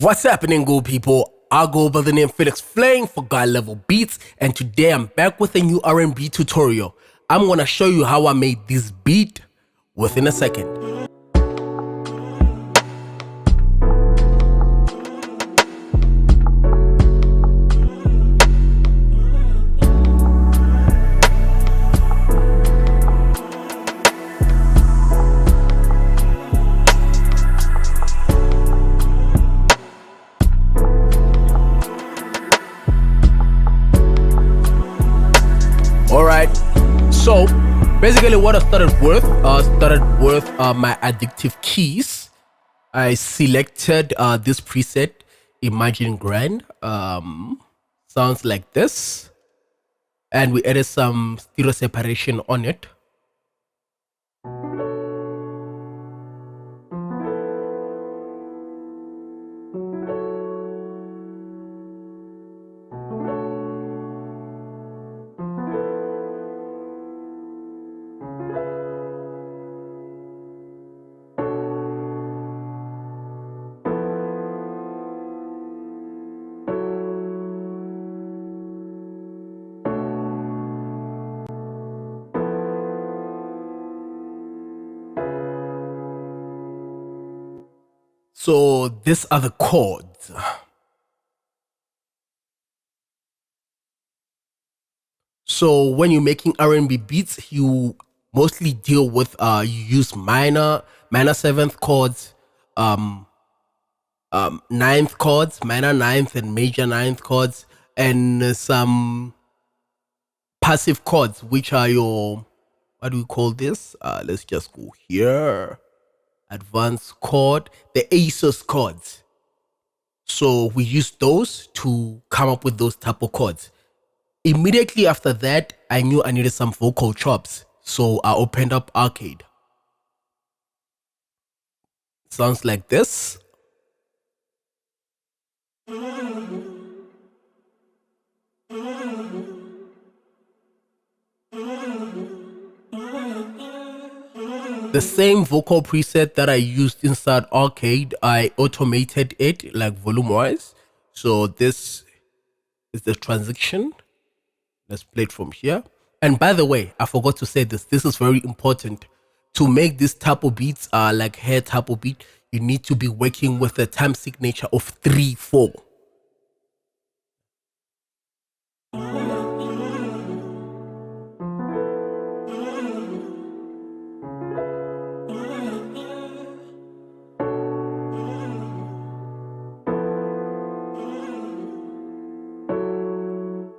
What's happening, good people? I go by the name Felix Flame for God Level Beats, and today I'm back with a new R&B tutorial. I'm gonna show you how I made this beat within a second. Alright, so basically what I started with my addictive keys. I selected this preset, Imagine Grand, sounds like this, and we added some stereo separation on it. So these are the chords. So when you're making R&B beats, you mostly deal with you use minor seventh chords, ninth chords, minor ninth and major ninth chords, and some passive chords, which are your, what do we call this? Let's just go here. Advanced chord, the aces chords. So we use those to come up with those type of chords. Immediately after that, I knew I needed some vocal chops, so I opened up Arcade. Sounds like this. The same vocal preset that I used inside Arcade, I automated it like volume wise. So this is the transition. Let's play it from here. And by the way, I forgot to say this. This is very important. To make this type of beats, like hair type of beat, you need to be working with a time signature of 3/4.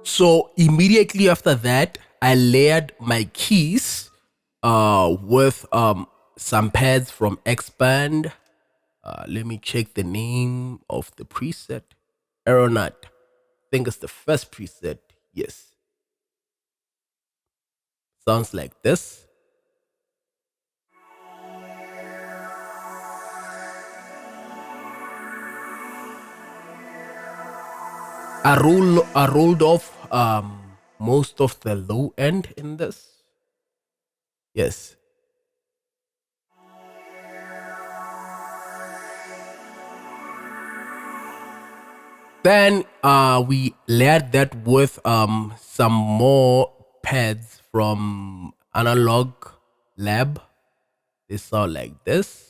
So immediately after that, I layered my keys with some pads from Expand. Let me check the name of the preset. Aeronaut. I think it's the first preset. Yes. Sounds like this. I rolled off most of the low end in this. Yes. Then we layered that with some more pads from Analog Lab. They sound like this.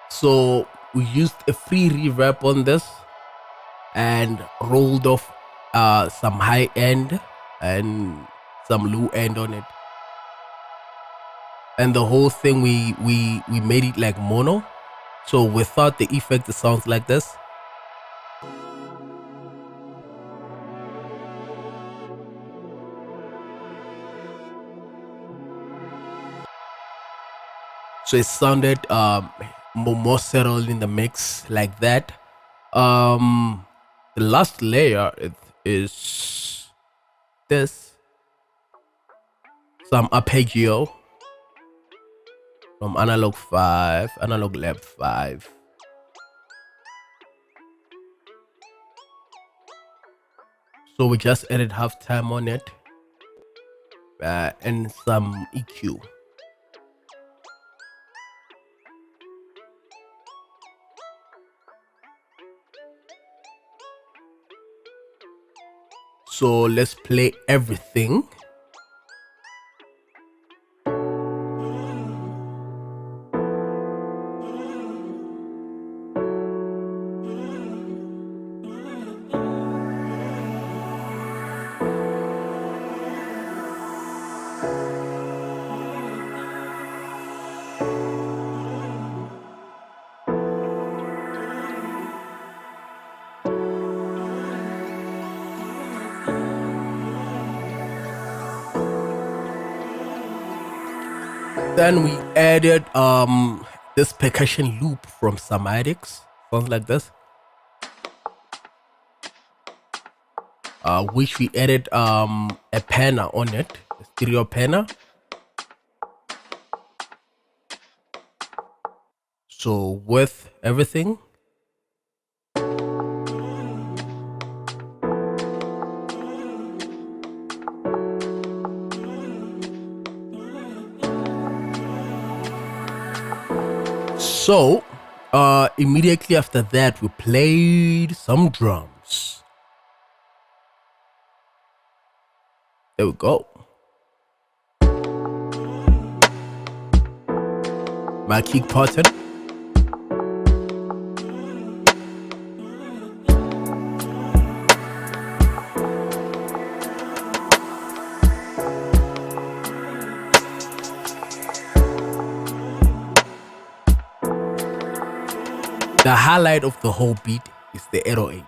So we used a free reverb on this and rolled off some high end and some low end on it. And the whole thing we made it like mono. So without the effect, it sounds like this. So it sounded more settled in the mix like that. The last layer is this, some arpeggio from Analog Lab 5. So we just added halftime on it. and some EQ. So let's play everything. Then we added this percussion loop from Somatics, sounds like this, which we added a panner on it, a stereo panner. So with everything, so immediately after that we played some drums. There we go. My kick pattern. The highlight of the whole beat is the 808.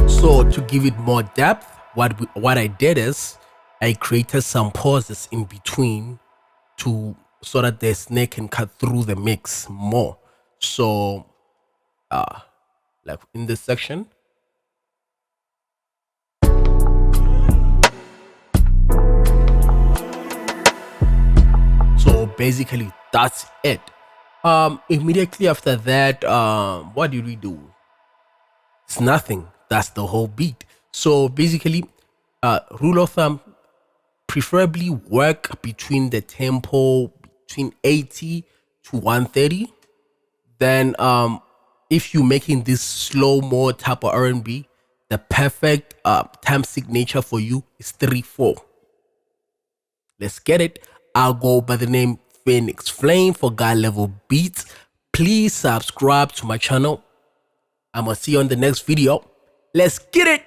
So to give it more depth, what I did is I created some pauses in between so that the snare can cut through the mix more. So like in this section, so basically that's it. Immediately after that, what did we do? It's nothing. That's the whole beat. So basically, rule of thumb, preferably work between the tempo between 80 to 130. Then if you're making this slow-mo type of R&B, the perfect time signature for you is 3/4. Let's get it. I'll go by the name Phoenix Flame for God Level Beats. Please subscribe to my channel. I'm gonna see you on the next video. Let's get it.